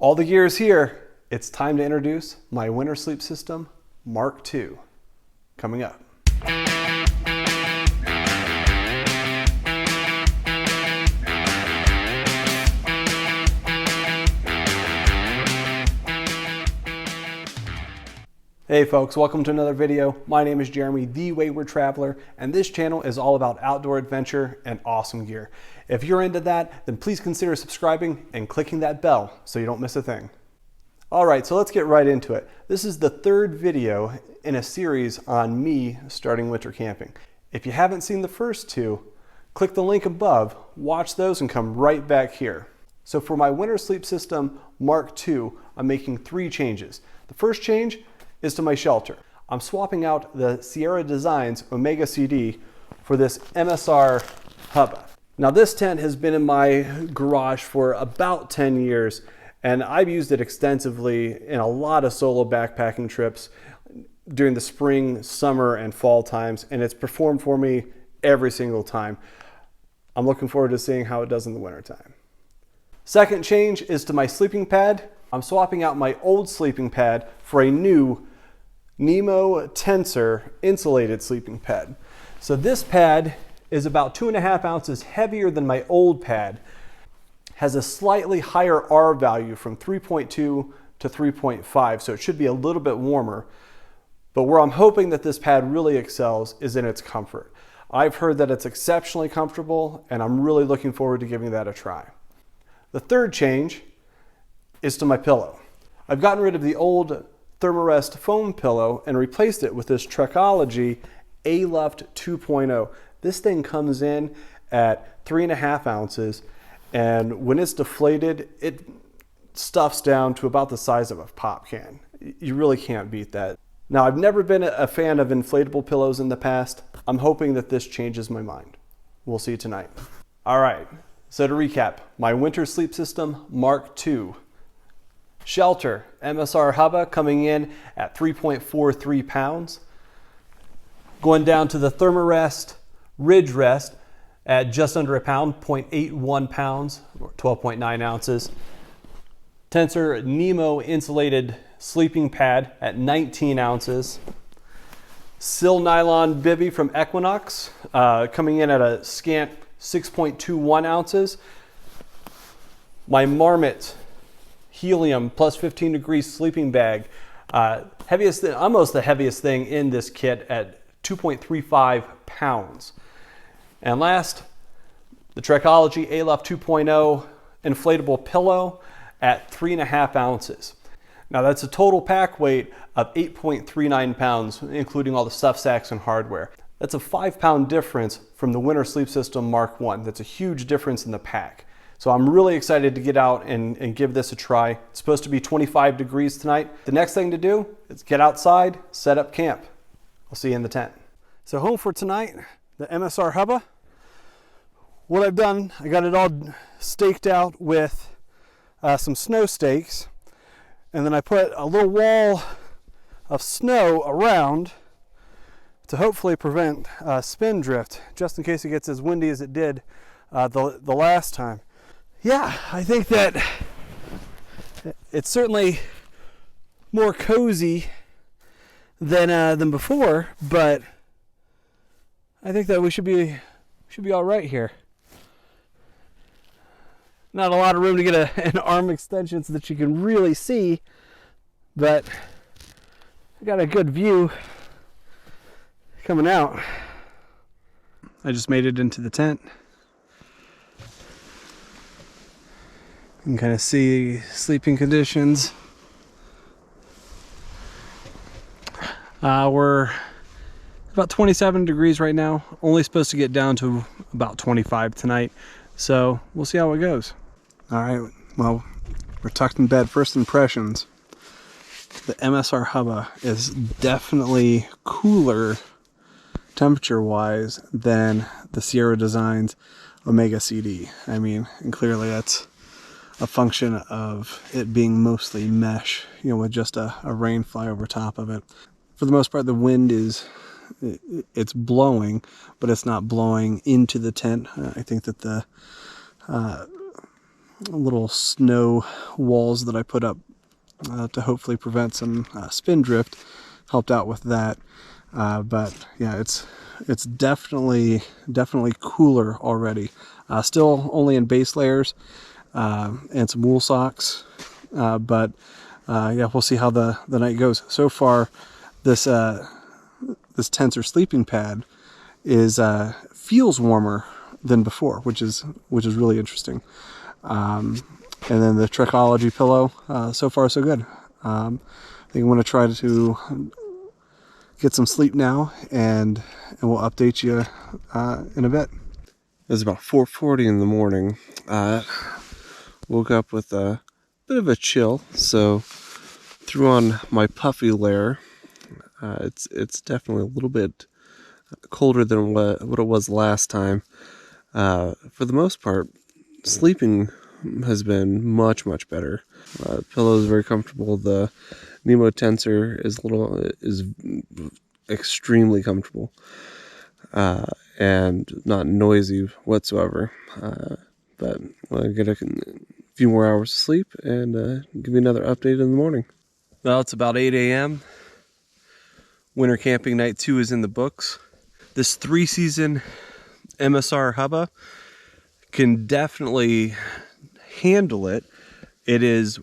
All the gear is here. It's time to introduce my winter sleep system, Mark II. Coming up. Hey folks, welcome to another video. My name is Jeremy, the Wayward Traveler, and this channel is all about outdoor adventure and awesome gear. If you're into that, then please consider subscribing and clicking that bell so you don't miss a thing. All right, so let's get right into it. This is the third video in a series on me starting winter camping. If you haven't seen the first two, click the link above, watch those, and come right back here. So for my winter sleep system, Mark II, I'm making 3 changes. The first change is to my shelter. I'm swapping out the Sierra Designs Omega CD for this MSR Hubba. Now this tent has been in my garage for about 10 years and I've used it extensively in a lot of solo backpacking trips during the spring, summer, and fall times, and it's performed for me every single time. I'm looking forward to seeing how it does in the wintertime. Second change is to my sleeping pad. I'm swapping out my old sleeping pad for a new NEMO Tensor insulated sleeping pad. So this pad is about 2.5 ounces heavier than my old pad, has a slightly higher R value from 3.2 to 3.5, so it should be a little bit warmer. But where I'm hoping that this pad really excels is in its comfort. I've heard that it's exceptionally comfortable, and I'm really looking forward to giving that a try. The third change is to my pillow. I've gotten rid of the old Thermarest foam pillow and replaced it with this Trekology Aluft 2.0. This thing comes in at 3.5 ounces, and when it's deflated, it stuffs down to about the size of a pop can. You really can't beat that. Now, I've never been a fan of inflatable pillows in the past. I'm hoping that this changes my mind. We'll see tonight. All right, so to recap, my winter sleep system, Mark II. Shelter, MSR Hubba, coming in at 3.43 pounds. Going down to the Thermarest Ridge Rest at just under a pound, 0.81 pounds, or 12.9 ounces. Tensor NEMO insulated sleeping pad at 19 ounces. Sil nylon bivy from Equinox, coming in at a scant 6.21 ounces. My Marmot Helium plus 15 degrees sleeping bag, almost the heaviest thing in this kit at 2.35 pounds. And last, the Trekology Aluft 2.0 inflatable pillow at 3.5 ounces. Now that's a total pack weight of 8.39 pounds, including all the stuff sacks and hardware. That's a 5-pound difference from the winter sleep system Mark I. That's a huge difference in the pack. So I'm really excited to get out and give this a try. It's supposed to be 25 degrees tonight. The next thing to do is get outside, set up camp. I'll see you in the tent. So home for tonight, the MSR Hubba. What I've done, I got it all staked out with some snow stakes, and then I put a little wall of snow around to hopefully prevent spin drift, just in case it gets as windy as it did the last time. Yeah, I think that it's certainly more cozy than before, but I think that we should be all right here. Not a lot of room to get an arm extension so that you can really see, but I got a good view coming out. I just made it into the tent. You can kind of see sleeping conditions. We're about 27 degrees right now. Only supposed to get down to about 25 tonight. So we'll see how it goes. All right, well, we're tucked in bed. First impressions. The MSR Hubba is definitely cooler temperature-wise than the Sierra Designs Omega CD. I mean, and clearly that's a function of it being mostly mesh, with just a rain fly over top of it. For the most part, the wind it's blowing, but it's not blowing into the tent. I think that the little snow walls that I put up to hopefully prevent some spin drift. Helped out with that. But yeah, it's definitely cooler already. Still only in base layers and some wool socks. But yeah, we'll see how the night goes. So far, this Tensor sleeping pad is feels warmer than before, which is really interesting. And then the Trekology pillow, so far so good. I think I'm going to try to get some sleep now, and we'll update you in a bit. It's about 4:40 in the morning. Woke up with a bit of a chill, so threw on my puffy layer. It's definitely a little bit colder than what it was last time. For the most part, sleeping has been much better. The pillow is very comfortable. The NEMO Tensor is extremely comfortable and not noisy whatsoever. But I'll get a few more hours of sleep and give you another update in the morning. Well, it's about 8 a.m. Winter camping night 2 is in the books. This 3-season MSR Hubba can definitely handle it. It is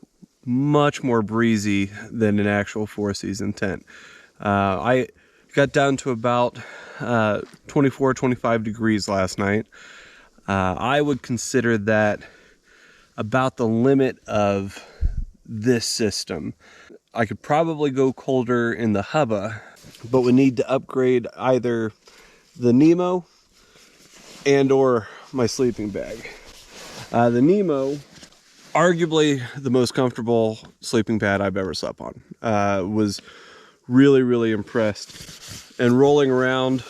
much more breezy than an actual 4-season tent. I got down to about 24-25 degrees last night. I would consider that about the limit of this system. I could probably go colder in the Hubba, but would need to upgrade either the NEMO and or my sleeping bag. The NEMO, arguably the most comfortable sleeping pad I've ever slept on. Was really impressed. And rolling around,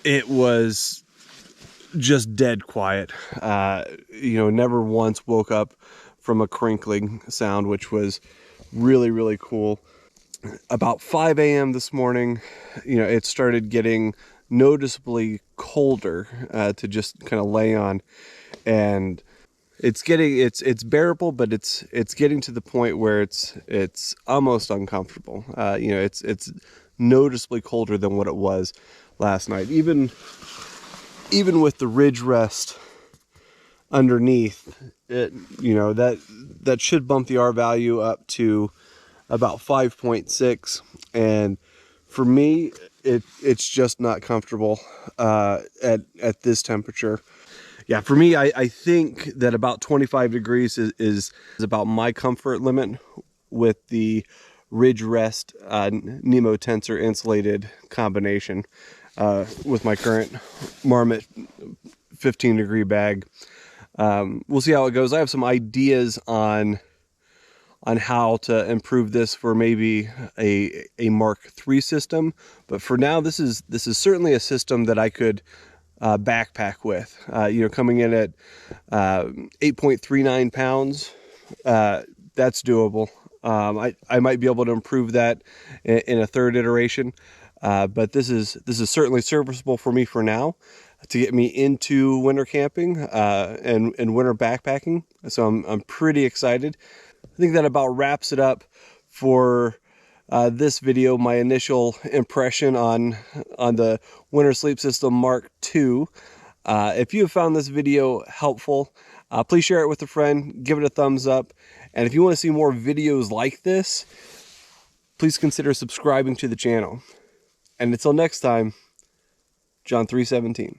it was just dead quiet. Never once woke up from a crinkling sound, which was really cool. About 5 a.m. this morning, it started getting noticeably colder to just kind of lay on, and it's bearable, but it's getting to the point where it's almost uncomfortable. It's noticeably colder than what it was last night. Even with the ridge rest underneath it, that should bump the R value up to about 5.6, and for me it's just not comfortable at this temperature. Yeah, for me, I think that about 25 degrees is about my comfort limit with the ridge rest NEMO Tensor insulated combination with my current Marmot 15-degree bag. We'll see how it goes. I have some ideas on how to improve this for maybe a Mark III system, but for now, this is certainly a system that I could backpack with. Coming in at 8.39 pounds, that's doable. I might be able to improve that in a third iteration, but this is certainly serviceable for me for now to get me into winter camping and winter backpacking. So I'm pretty excited. I think that about wraps it up for this video, my initial impression on the Winter Sleep System Mark II. If you have found this video helpful, please share it with a friend, give it a thumbs up, and if you want to see more videos like this, please consider subscribing to the channel. And until next time, John 3:17.